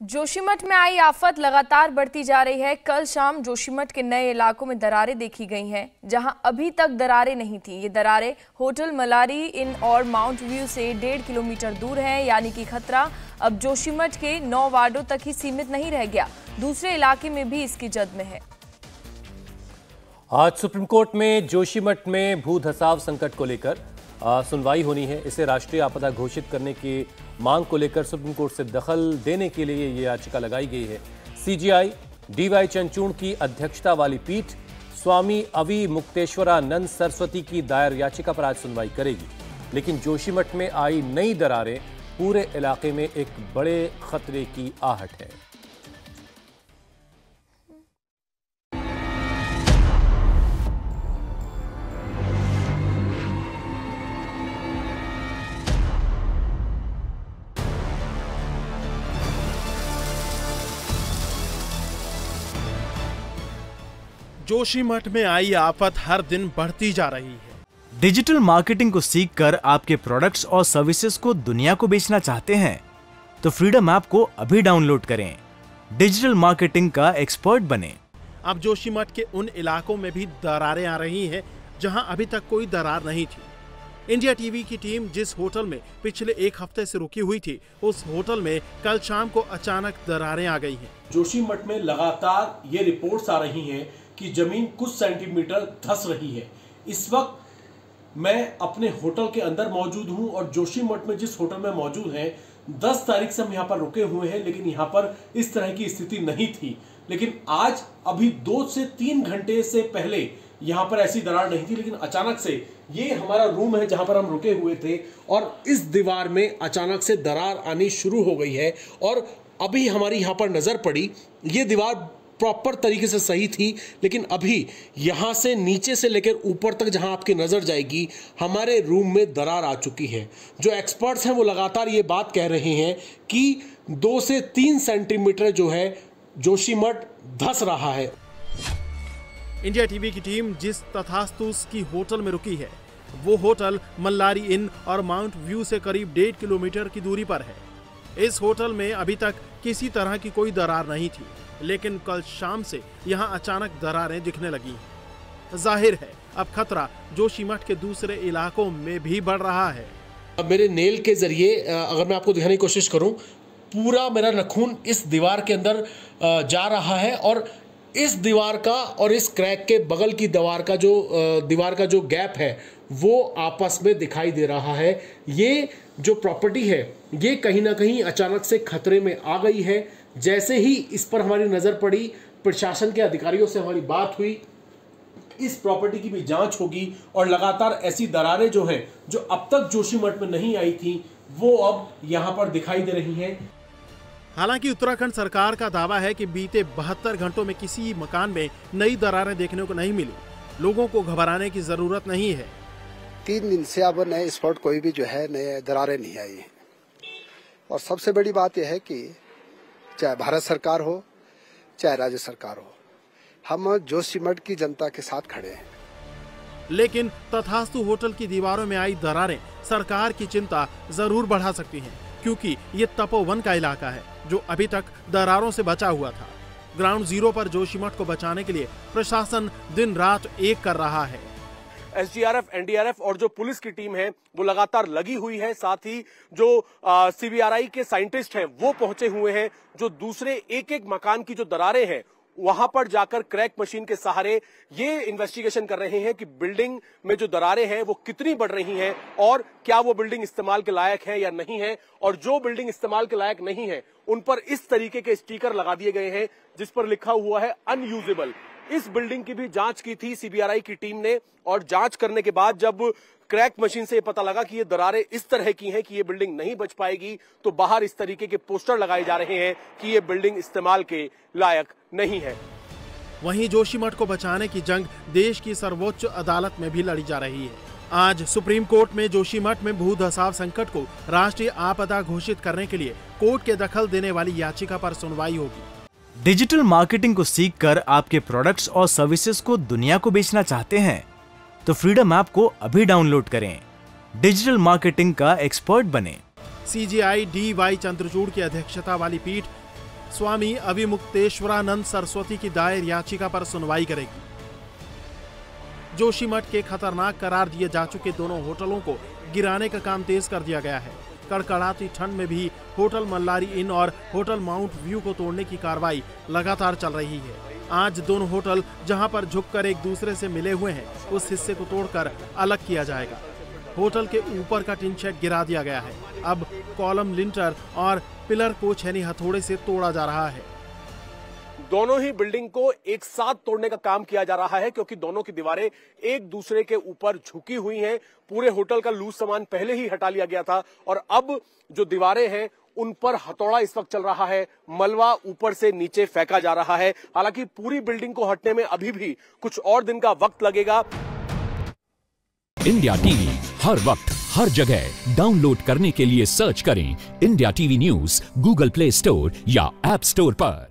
जोशीमठ में आई आफत लगातार बढ़ती जा रही है। कल शाम जोशीमठ के नए इलाकों में दरारें देखी गई हैं, जहां अभी तक दरारें नहीं थी। ये दरारें होटल मलारी इन और माउंट व्यू से 1.5 किलोमीटर दूर हैं, यानी कि खतरा अब जोशीमठ के 9 वार्डों तक ही सीमित नहीं रह गया, दूसरे इलाके में भी इसकी जद में है। आज सुप्रीम कोर्ट में जोशीमठ में भू धसाव संकट को लेकर सुनवाई होनी है। इसे राष्ट्रीय आपदा घोषित करने की मांग को लेकर सुप्रीम कोर्ट से दखल देने के लिए ये याचिका लगाई गई है। सीजेआई डीवाई चंद्रचूड़ की अध्यक्षता वाली पीठ स्वामी अवि मुक्तेश्वरानंद सरस्वती की दायर याचिका पर आज सुनवाई करेगी, लेकिन जोशीमठ में आई नई दरारें पूरे इलाके में एक बड़े खतरे की आहट है। जोशीमठ में आई आफत हर दिन बढ़ती जा रही है। डिजिटल मार्केटिंग को सीखकर आपके प्रोडक्ट्स और सर्विसेज को दुनिया को बेचना चाहते हैं तो फ्रीडम ऐप को अभी डाउनलोड करें। डिजिटल मार्केटिंग का एक्सपर्ट बने। अब जोशीमठ के उन इलाकों में भी दरारें आ रही हैं जहां अभी तक कोई दरार नहीं थी। इंडिया टीवी की टीम जिस होटल में पिछले एक हफ्ते से रुकी हुई थी, उस होटल में कल शाम को अचानक दरारें आ गई हैं। जोशीमठ में लगातार ये रिपोर्ट्स आ रही हैं कि जमीन कुछ सेंटीमीटर धंस रही है। इस वक्त मैं अपने होटल के अंदर मौजूद हूं और जोशीमठ में जिस होटल में मौजूद हैं 10 तारीख से हम यहां पर रुके हुए हैं, लेकिन यहां पर इस तरह की स्थिति नहीं थी। लेकिन आज अभी 2 से 3 घंटे से पहले यहां पर ऐसी दरार नहीं थी, लेकिन अचानक से ये हमारा रूम है जहां पर हम रुके हुए थे और इस दीवार में अचानक से दरार आनी शुरू हो गई है। और अभी हमारी यहां पर नजर पड़ी, ये दीवार प्रॉपर तरीके से सही थी, लेकिन अभी यहां से नीचे से लेकर ऊपर तक जहां आपकी नजर जाएगी, हमारे रूम में दरार आ चुकी है। जो एक्सपर्ट्स हैं वो लगातार ये बात कह रहे हैं कि 2 से 3 सेंटीमीटर जो है जोशीमठ धंस रहा है। इंडिया टीवी की टीम जिस तथास्तुस की होटल में रुकी है, वो होटल मल्लारी इन और माउंट व्यू से करीब 1.5 किलोमीटर की दूरी पर है। इस होटल में अभी तक किसी तरह की कोई दरार नहीं थी, लेकिन कल शाम से यहां अचानक दरारें दिखने लगी। जाहिर है अब खतरा जोशीमठ के दूसरे इलाकों में भी बढ़ रहा है। अब मेरे नेल के जरिए अगर मैं आपको दिखाने की कोशिश करूं, पूरा मेरा नाखून इस दीवार के अंदर जा रहा है और इस दीवार का और इस क्रैक के बगल की दीवार का जो गैप है वो आपस में दिखाई दे रहा है। ये जो प्रॉपर्टी है ये कहीं ना कहीं अचानक से खतरे में आ गई है। जैसे ही इस पर हमारी नजर पड़ी, प्रशासन के अधिकारियों से हमारी बात हुई, इस प्रॉपर्टी की भी जांच होगी और लगातार ऐसी दरारें जो हैं जो अब तक जोशीमठ में नहीं आई थी वो अब यहां पर दिखाई दे रही हैं। हालांकि उत्तराखंड सरकार का दावा है कि बीते 72 घंटों में किसी मकान में नई दरारें देखने को नहीं मिली। लोगों को घबराने की जरूरत नहीं है। 3 दिन से अब नए स्पॉट कोई भी जो है नए दरारें नहीं आई है। और सबसे बड़ी बात यह है कि चाहे भारत सरकार हो चाहे राज्य सरकार हो, हम जोशीमठ की जनता के साथ खड़े हैं। लेकिन तथास्तु होटल की दीवारों में आई दरारें सरकार की चिंता जरूर बढ़ा सकती हैं, क्योंकि ये तपोवन का इलाका है जो अभी तक दरारों से बचा हुआ था। ग्राउंड जीरो पर जोशीमठ को बचाने के लिए प्रशासन दिन रात एक कर रहा है। एसडीआरएफ, एनडीआरएफ और जो पुलिस की टीम है वो लगातार लगी हुई है। साथ ही जो सीबीआरआई के साइंटिस्ट हैं वो पहुंचे हुए हैं, जो दूसरे एक मकान की जो दरारें हैं वहां पर जाकर क्रैक मशीन के सहारे ये इन्वेस्टिगेशन कर रहे हैं कि बिल्डिंग में जो दरारें हैं वो कितनी बढ़ रही हैं और क्या वो बिल्डिंग इस्तेमाल के लायक है या नहीं है। और जो बिल्डिंग इस्तेमाल के लायक नहीं है उन पर इस तरीके के स्टिकर लगा दिए गए हैं जिस पर लिखा हुआ है अनयूजेबल। इस बिल्डिंग की भी जांच की थी सीबीआरआई की टीम ने, और जांच करने के बाद जब क्रैक मशीन से पता लगा कि ये दरारें इस तरह की हैं कि ये बिल्डिंग नहीं बच पाएगी, तो बाहर इस तरीके के पोस्टर लगाए जा रहे हैं कि ये बिल्डिंग इस्तेमाल के लायक नहीं है। वहीं जोशीमठ को बचाने की जंग देश की सर्वोच्च अदालत में भी लड़ी जा रही है। आज सुप्रीम कोर्ट में जोशीमठ में भू धसाव संकट को राष्ट्रीय आपदा घोषित करने के लिए कोर्ट के दखल देने वाली याचिका पर सुनवाई होगी। डिजिटल मार्केटिंग को सीखकर आपके प्रोडक्ट्स और सर्विसेज को दुनिया को बेचना चाहते हैं तो फ्रीडम ऐप को अभी डाउनलोड करें। डिजिटल मार्केटिंग का एक्सपर्ट बने। सीजेआई डीवाई चंद्रचूड़ की अध्यक्षता वाली पीठ स्वामी अविमुक्तेश्वरानंद सरस्वती की दायर याचिका पर सुनवाई करेगी। जोशीमठ के खतरनाक करार दिए जा चुके दोनों होटलों को गिराने का काम तेज कर दिया गया है। कड़कड़ाती ठंड में भी होटल मल्लारी इन और होटल माउंट व्यू को तोड़ने की कार्रवाई लगातार चल रही है। आज दोनों होटल जहां पर झुककर एक दूसरे से मिले हुए हैं, उस हिस्से को तोड़कर अलग किया जाएगा। होटल के ऊपर का टिन शेड गिरा दिया गया है। अब कॉलम, लिंटर और पिलर को छेनी हथौड़े से तोड़ा जा रहा है। दोनों ही बिल्डिंग को एक साथ तोड़ने का काम किया जा रहा है, क्योंकि दोनों की दीवारें एक दूसरे के ऊपर झुकी हुई हैं। पूरे होटल का लूज सामान पहले ही हटा लिया गया था और अब जो दीवारें हैं उन पर हथौड़ा इस वक्त चल रहा है। मलबा ऊपर से नीचे फेंका जा रहा है। हालांकि पूरी बिल्डिंग को हटने में अभी भी कुछ और दिन का वक्त लगेगा। इंडिया टीवी हर वक्त हर जगह डाउनलोड करने के लिए सर्च करें India TV news Google play store या ऐप स्टोर पर।